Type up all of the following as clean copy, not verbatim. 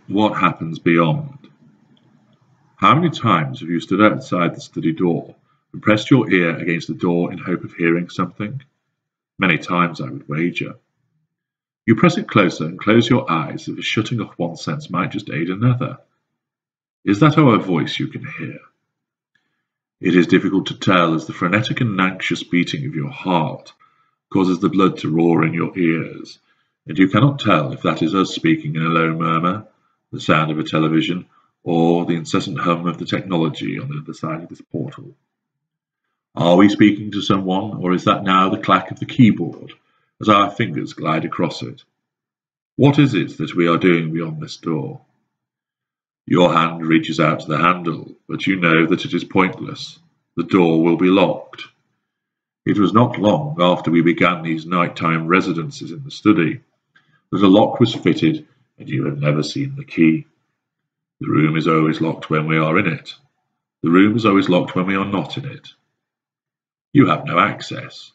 What happens beyond? How many times have you stood outside the study door and pressed your ear against the door in hope of hearing something? Many times, I would wager. You press it closer and close your eyes as if shutting off one sense might just aid another. Is that our voice you can hear? It is difficult to tell as the frenetic and anxious beating of your heart causes the blood to roar in your ears, and you cannot tell if that is us speaking in a low murmur, the sound of a television, or the incessant hum of the technology on the other side of this portal. Are we speaking to someone, or is that now the clack of the keyboard as our fingers glide across it? What is it that we are doing beyond this door? Your hand reaches out to the handle, but you know that it is pointless. The door will be locked. It was not long after we began these nighttime residences in the study that a lock was fitted, and you have never seen the key. The room is always locked when we are in it. The room is always locked when we are not in it. You have no access.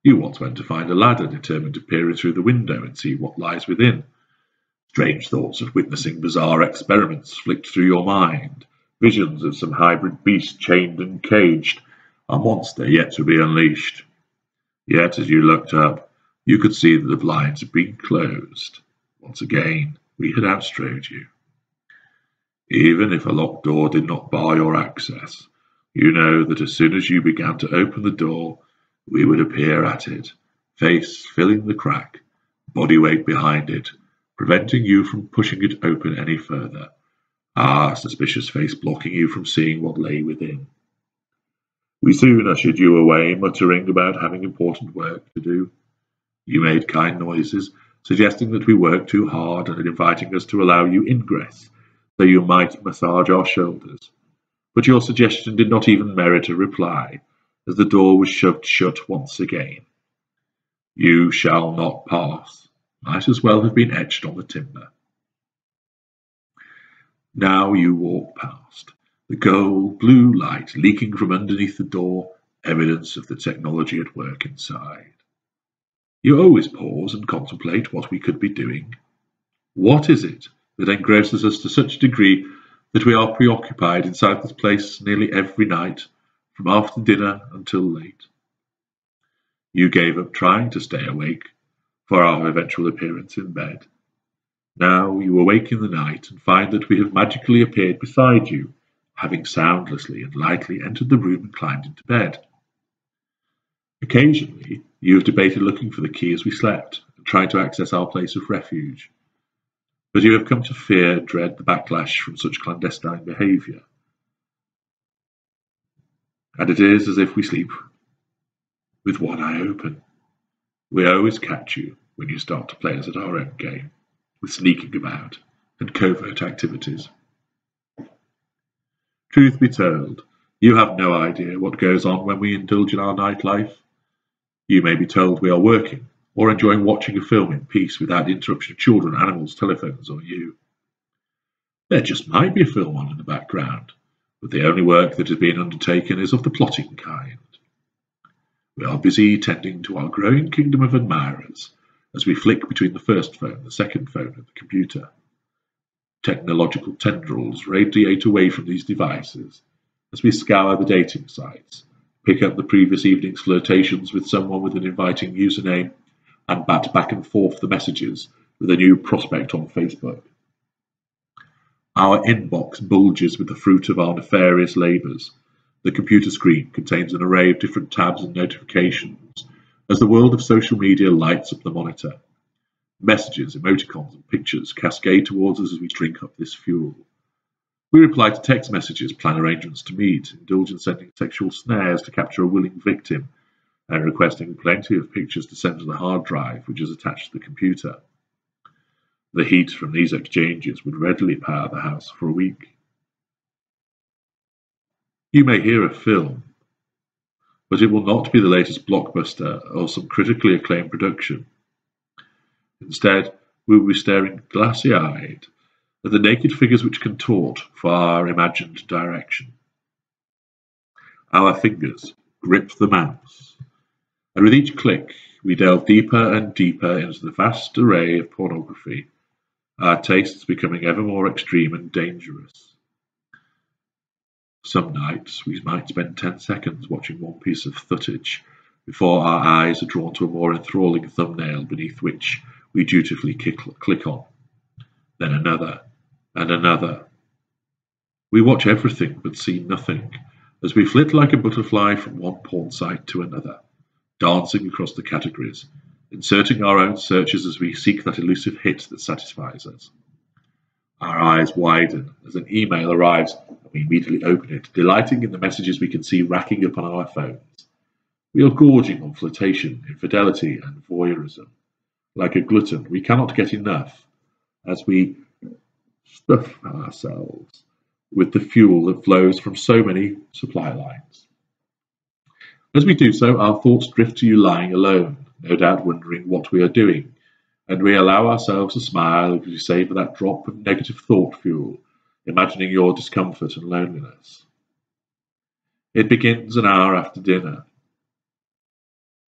You once went to find a ladder, determined to peer in through the window and see what lies within. Strange thoughts of witnessing bizarre experiments flicked through your mind, visions of some hybrid beast chained and caged, a monster yet to be unleashed. Yet, as you looked up, you could see that the blinds had been closed. Once again, we had outstrode you. Even if a locked door did not bar your access, you know that as soon as you began to open the door, we would appear at it, face filling the crack, body weight behind it, preventing you from pushing it open any further, our suspicious face blocking you from seeing what lay within. We soon ushered you away, muttering about having important work to do. You made kind noises, suggesting that we worked too hard and inviting us to allow you ingress, so you might massage our shoulders. But your suggestion did not even merit a reply, as the door was shoved shut once again. You shall not pass might as well have been etched on the timber. Now you walk past, the gold blue light leaking from underneath the door, evidence of the technology at work inside. You always pause and contemplate what we could be doing. What is it that engrosses us to such a degree that we are preoccupied inside this place nearly every night, from after dinner until late? You gave up trying to stay awake for our eventual appearance in bed. Now you awake in the night and find that we have magically appeared beside you, having soundlessly and lightly entered the room and climbed into bed. Occasionally, you have debated looking for the key as we slept and trying to access our place of refuge, but you have come to fear and dread the backlash from such clandestine behaviour. And it is as if we sleep with one eye open. We always catch you when you start to play us at our own game, with sneaking about and covert activities. Truth be told, you have no idea what goes on when we indulge in our nightlife. You may be told we are working, or enjoying watching a film in peace without the interruption of children, animals, telephones, or you. There just might be a film on in the background, but the only work that is being undertaken is of the plotting kind. We are busy tending to our growing kingdom of admirers as we flick between the first phone, the second phone, and the computer. Technological tendrils radiate away from these devices as we scour the dating sites, pick up the previous evening's flirtations with someone with an inviting username, and bat back and forth the messages with a new prospect on Facebook. Our inbox bulges with the fruit of our nefarious labours. The computer screen contains an array of different tabs and notifications as the world of social media lights up the monitor. Messages, emoticons, and pictures cascade towards us as we drink up this fuel. We reply to text messages, plan arrangements to meet, indulge in sending sexual snares to capture a willing victim, and requesting plenty of pictures to send to the hard drive which is attached to the computer. The heat from these exchanges would readily power the house for a week. You may hear a film, but it will not be the latest blockbuster or some critically acclaimed production. Instead, we will be staring glassy-eyed at the naked figures which contort for our imagined direction. Our fingers grip the mouse, and with each click we delve deeper and deeper into the vast array of pornography our tastes becoming ever more extreme and dangerous. Some nights we might spend 10 seconds watching one piece of footage before our eyes are drawn to a more enthralling thumbnail beneath which we dutifully click on. Then another, and another. We watch everything but see nothing, as we flit like a butterfly from one porn site to another, dancing across the categories, inserting our own searches as we seek that elusive hit that satisfies us. Our eyes widen as an email arrives and we immediately open it, delighting in the messages we can see racking up on our phones. We are gorging on flirtation, infidelity, and voyeurism. Like a glutton, we cannot get enough, as we stuff ourselves with the fuel that flows from so many supply lines. As we do so, our thoughts drift to you lying alone, no doubt wondering what we are doing, and we allow ourselves to smile as we savor that drop of negative thought fuel, imagining your discomfort and loneliness. It begins an hour after dinner.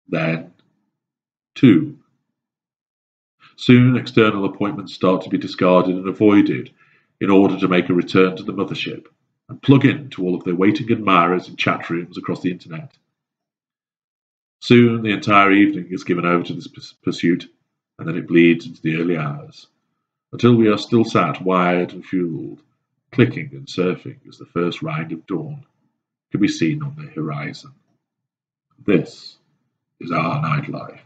Then, 2. Soon external appointments start to be discarded and avoided in order to make a return to the mothership and plug in to all of the waiting admirers in chat rooms across the internet. Soon the entire evening is given over to this pursuit, and then it bleeds into the early hours, until we are still sat wired and fueled, clicking and surfing as the first rind of dawn can be seen on the horizon. This is our nightlife.